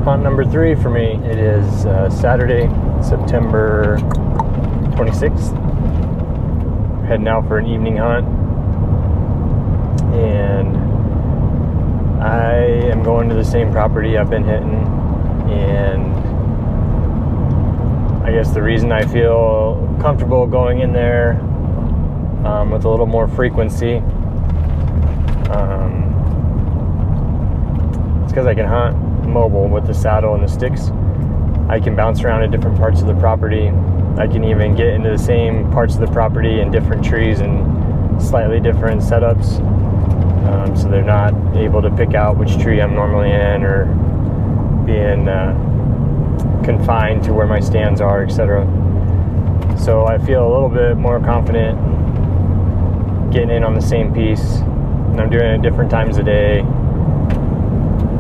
hunt number 3 for me. It is Saturday, September 26th. Heading out for an evening hunt, and I am going to the same property I've been hitting, and I guess the reason I feel comfortable going in there with a little more frequency, it's because I can hunt mobile with the saddle and the sticks. I can bounce around in different parts of the property. I can even get into the same parts of the property in different trees and slightly different setups, so they're not able to pick out which tree I'm normally in or being confined to where my stands are, etc. So I feel a little bit more confident getting in on the same piece, and I'm doing it at different times of day,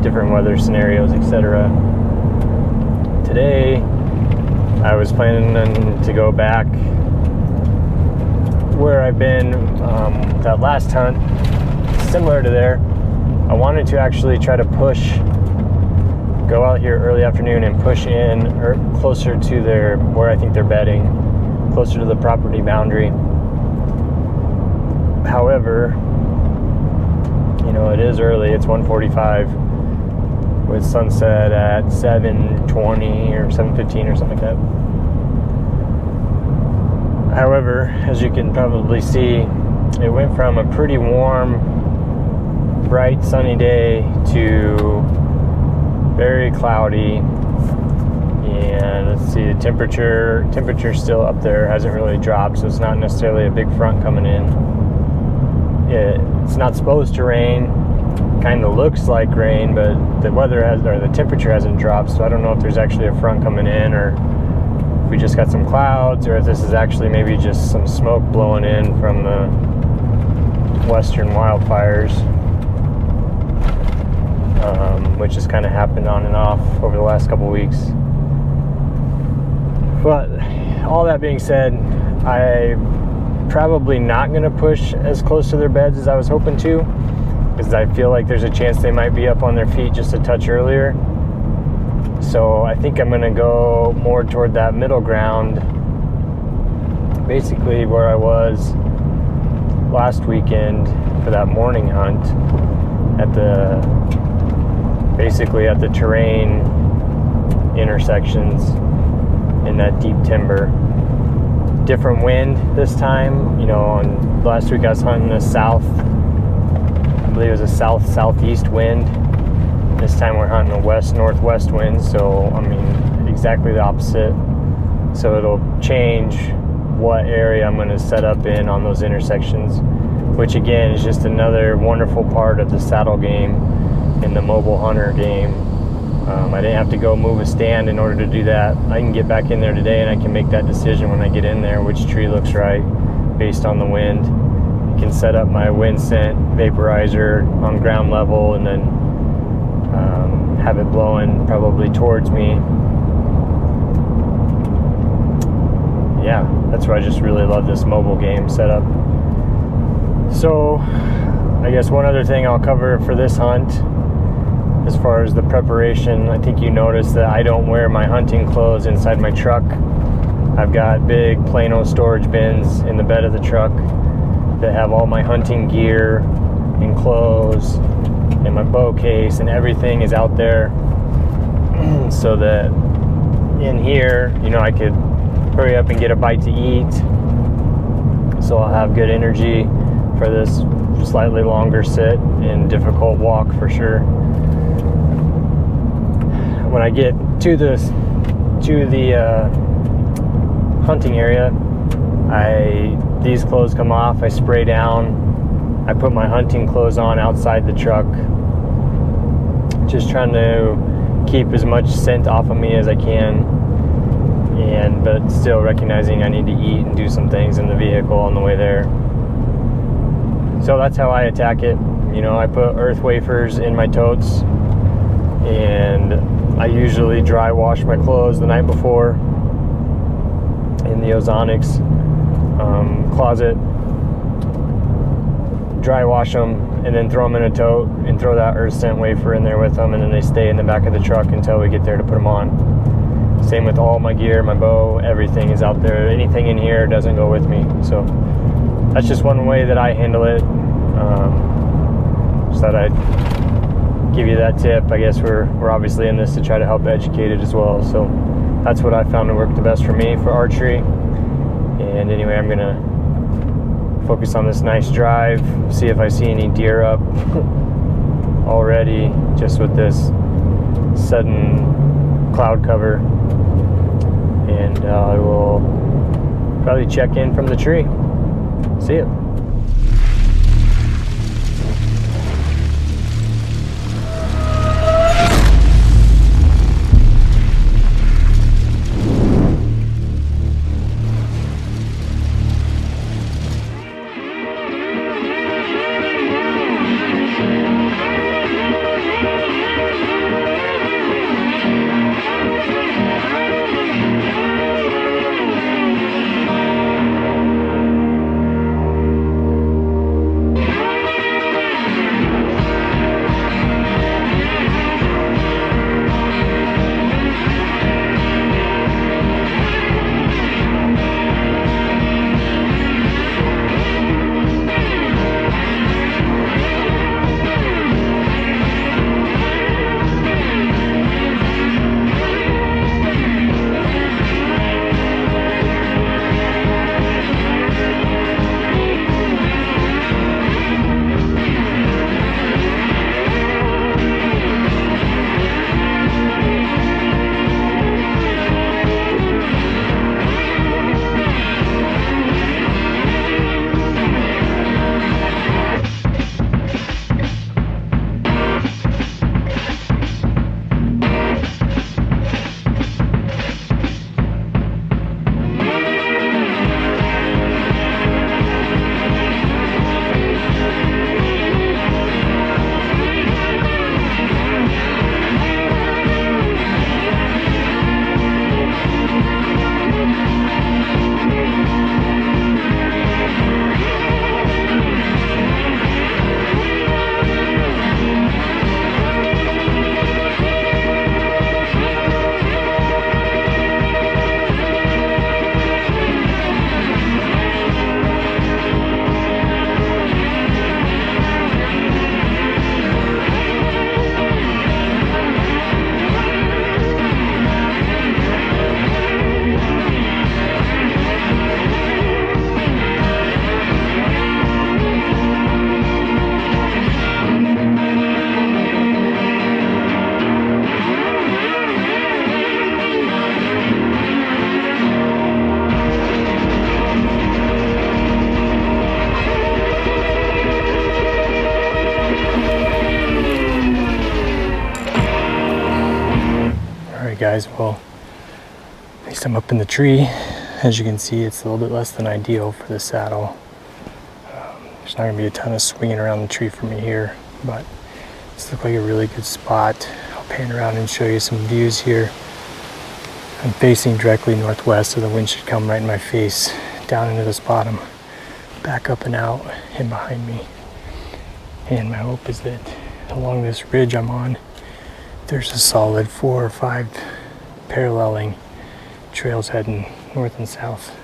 different weather scenarios, etc. Today I was planning to go back where I've been that last hunt, similar to there. I wanted to actually try to go out here early afternoon and push in or closer to where I think they're bedding, closer to the property boundary. However, it is early. It's 1:45 with sunset at 7:20 or 7:15 or something like that. However, as you can probably see, it went from a pretty warm, bright, sunny day to very cloudy. And let's see, the temperature's still up there, hasn't really dropped, so it's not necessarily a big front coming in. It's not supposed to rain. Kind of looks like rain, but the temperature hasn't dropped, so I don't know if there's actually a front coming in, or if we just got some clouds, or if this is actually maybe just some smoke blowing in from the western wildfires, which has kind of happened on and off over the last couple weeks. But all that being said, I'm probably not going to push as close to their beds as I was hoping to, because I feel like there's a chance they might be up on their feet just a touch earlier. So I think I'm going to go more toward that middle ground, basically where I was last weekend for that morning hunt, at the terrain intersections in that deep timber. Different wind this time. On last week I was hunting the south, I believe it was a south-southeast wind. This time we're hunting a west-northwest wind, so exactly the opposite. So it'll change what area I'm going to set up in on those intersections, which again is just another wonderful part of the saddle game and the mobile hunter game. I didn't have to go move a stand in order to do that. I can get back in there today and I can make that decision when I get in there, which tree looks right based on the wind. I can set up my wind scent vaporizer on ground level and then have it blowing probably towards me. Yeah, that's why I just really love this mobile game setup. So I guess one other thing I'll cover for this hunt, as far as the preparation, I think you noticed that I don't wear my hunting clothes inside my truck. I've got big Plano storage bins in the bed of the truck that have all my hunting gear and clothes and my bow case, and everything is out there, so that in here, I could hurry up and get a bite to eat, so I'll have good energy for this slightly longer sit and difficult walk for sure. When I get to the hunting area, these clothes come off, I spray down, I put my hunting clothes on outside the truck, just trying to keep as much scent off of me as I can, but still recognizing I need to eat and do some things in the vehicle on the way there. So that's how I attack it. I put earth wafers in my totes, and I usually dry wash my clothes the night before in the ozonics closet, dry wash them, and then throw them in a tote and throw that earth scent wafer in there with them, and then they stay in the back of the truck until we get there to put them on. Same with all my gear, my bow, everything is out there. Anything in here doesn't go with me. So that's just one way that I handle it. Just thought I'd give you that tip. I guess we're obviously in this to try to help educate it as well. So that's what I found to work the best for me for archery. And anyway, I'm gonna focus on this nice drive, see if I see any deer up already, just with this sudden cloud cover. And I will probably check in from the tree. See ya. Guys, well, at least I'm up in the tree. As you can see, it's a little bit less than ideal for the saddle. There's not gonna be a ton of swinging around the tree for me here, but this looks like a really good spot. I'll pan around and show you some views here. I'm facing directly northwest, so the wind should come right in my face, down into this bottom, back up and out, and behind me. And my hope is that along this ridge I'm on, there's a solid 4 or 5 paralleling trails heading north and south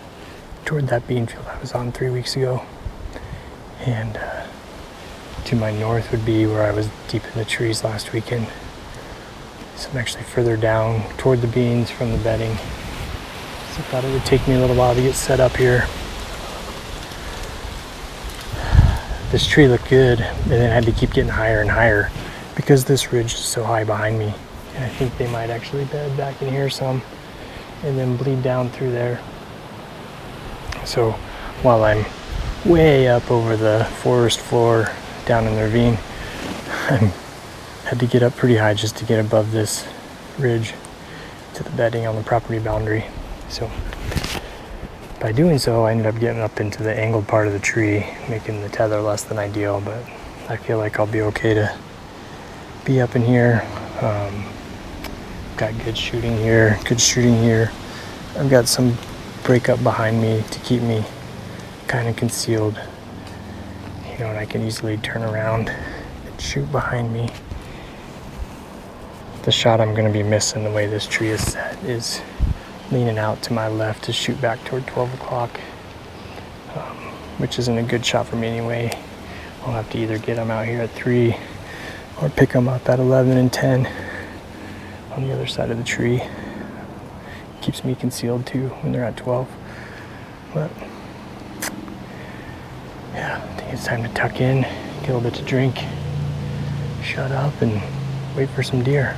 toward that bean field I was on 3 weeks ago. And to my north would be where I was deep in the trees last weekend. So I'm actually further down toward the beans from the bedding. So I thought it would take me a little while to get set up here. This tree looked good, and then I had to keep getting higher and higher because this ridge is so high behind me. And I think they might actually bed back in here some and then bleed down through there. So while I'm way up over the forest floor down in the ravine, I had to get up pretty high just to get above this ridge to the bedding on the property boundary. So by doing so, I ended up getting up into the angled part of the tree, making the tether less than ideal, but I feel like I'll be okay to be up in here. Got good shooting here, good shooting here. I've got some break up behind me to keep me kind of concealed. know, and I can easily turn around and shoot behind me. The shot I'm going to be missing the way this tree is set is leaning out to my left to shoot back toward 12 o'clock, which isn't a good shot for me anyway. I'll have to either get them out here at 3 or pick them up at 11 and 10 on the other side of the tree. Keeps me concealed too when they're at 12. But yeah, I think it's time to tuck in, get a little bit to drink, shut up, and wait for some deer.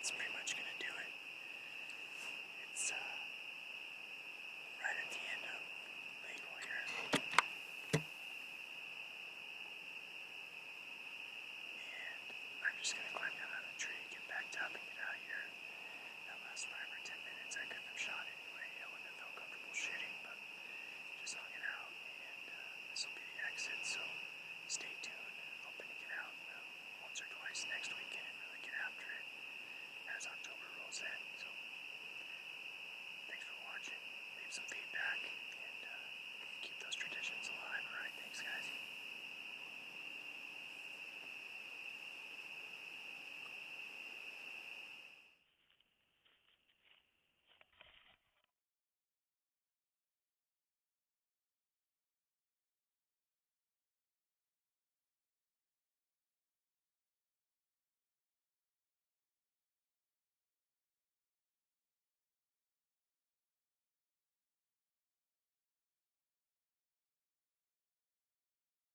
That's pretty much going to do it. It's right at the end of legal here. And I'm just going to climb down out of the tree, get backed up, and get out of here. That last 5 or 10 minutes I couldn't have shot it.